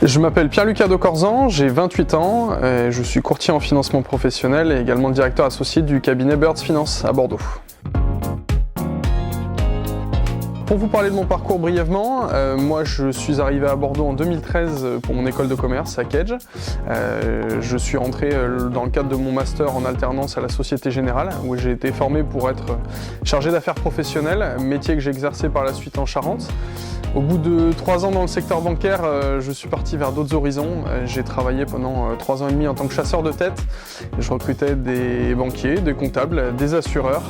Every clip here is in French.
Je m'appelle Pierre-Lucas Docorzan, j'ai 28 ans, je suis courtier en financement professionnel et également directeur associé du cabinet Birds Finance à Bordeaux. Pour vous parler de mon parcours brièvement, moi je suis arrivé à Bordeaux en 2013 pour mon école de commerce à Kedge. Je suis rentré dans le cadre de mon master en alternance à la Société Générale où j'ai été formé pour être chargé d'affaires professionnelles, métier que j'ai exercé par la suite en Charente. Au bout de 3 ans dans le secteur bancaire, je suis parti vers d'autres horizons. J'ai travaillé pendant 3 ans et demi en tant que chasseur de tête. Je recrutais des banquiers, des comptables, des assureurs.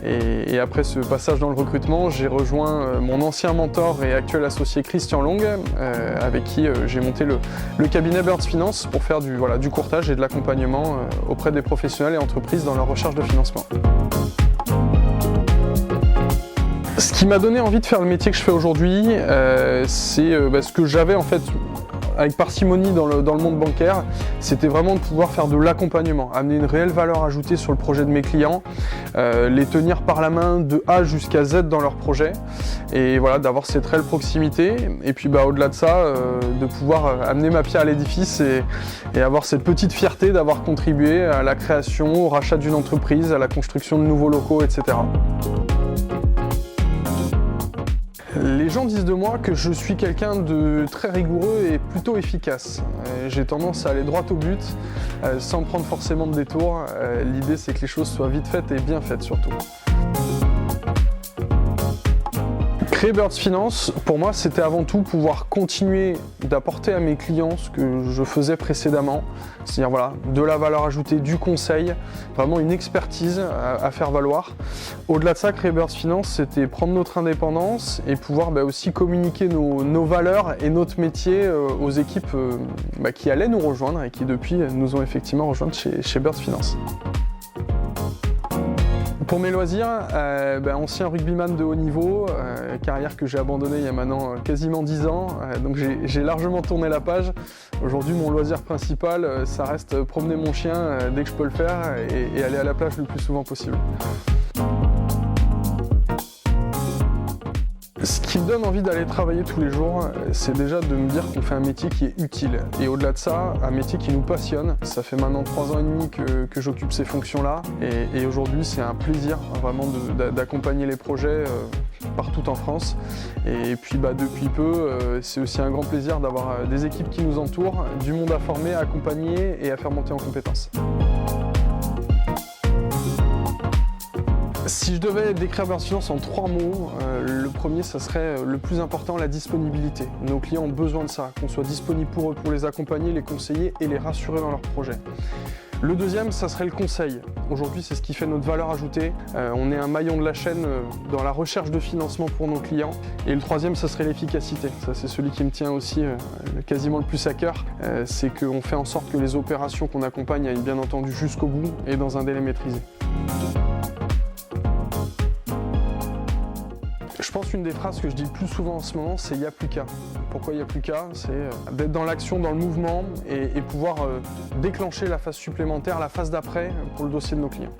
Et après ce passage dans le recrutement, j'ai rejoint mon ancien mentor et actuel associé Christian Long, avec qui j'ai monté le cabinet Birds Finance pour faire du courtage et de l'accompagnement auprès des professionnels et entreprises dans leur recherche de financement. Ce qui m'a donné envie de faire le métier que je fais aujourd'hui, c'est ce que j'avais en fait avec parcimonie dans le monde bancaire, c'était vraiment de pouvoir faire de l'accompagnement, amener une réelle valeur ajoutée sur le projet de mes clients, les tenir par la main de A jusqu'à Z dans leur projet, et voilà, d'avoir cette réelle proximité, et puis au-delà de ça, de pouvoir amener ma pierre à l'édifice et avoir cette petite fierté d'avoir contribué à la création, au rachat d'une entreprise, à la construction de nouveaux locaux, etc. Les gens disent de moi que je suis quelqu'un de très rigoureux et plutôt efficace. J'ai tendance à aller droit au but, sans prendre forcément de détour. L'idée c'est que les choses soient vite faites et bien faites surtout. Créer Birds Finance, pour moi, c'était avant tout pouvoir continuer d'apporter à mes clients ce que je faisais précédemment, c'est-à-dire de la valeur ajoutée, du conseil, vraiment une expertise à faire valoir. Au-delà de ça, créer Birds Finance, c'était prendre notre indépendance et pouvoir aussi communiquer nos valeurs et notre métier aux équipes qui allaient nous rejoindre et qui depuis nous ont effectivement rejoints chez Birds Finance. Pour mes loisirs, ancien rugbyman de haut niveau, carrière que j'ai abandonnée il y a maintenant quasiment 10 ans, donc j'ai largement tourné la page. Aujourd'hui, mon loisir principal, ça reste promener mon chien dès que je peux le faire et aller à la plage le plus souvent possible. Ce qui me donne envie d'aller travailler tous les jours, c'est déjà de me dire qu'on fait un métier qui est utile. Et au-delà de ça, un métier qui nous passionne. Ça fait maintenant 3 ans et demi que j'occupe ces fonctions-là. Et aujourd'hui, c'est un plaisir vraiment d'accompagner les projets partout en France. Et puis depuis peu, c'est aussi un grand plaisir d'avoir des équipes qui nous entourent, du monde à former, à accompagner et à faire monter en compétences. Si je devais décrire Birds Finance en 3 mots, le premier, ça serait le plus important, la disponibilité. Nos clients ont besoin de ça, qu'on soit disponible pour eux, pour les accompagner, les conseiller et les rassurer dans leurs projets. Le deuxième, ça serait le conseil. Aujourd'hui, c'est ce qui fait notre valeur ajoutée. On est un maillon de la chaîne dans la recherche de financement pour nos clients. Et le troisième, ça serait l'efficacité. Ça, c'est celui qui me tient aussi quasiment le plus à cœur. C'est qu'on fait en sorte que les opérations qu'on accompagne aillent bien entendu jusqu'au bout et dans un délai maîtrisé. Je pense qu'une des phrases que je dis le plus souvent en ce moment, c'est « il n'y a plus qu'à ». Pourquoi il n'y a plus qu'à? C'est d'être dans l'action, dans le mouvement et pouvoir déclencher la phase supplémentaire, la phase d'après pour le dossier de nos clients.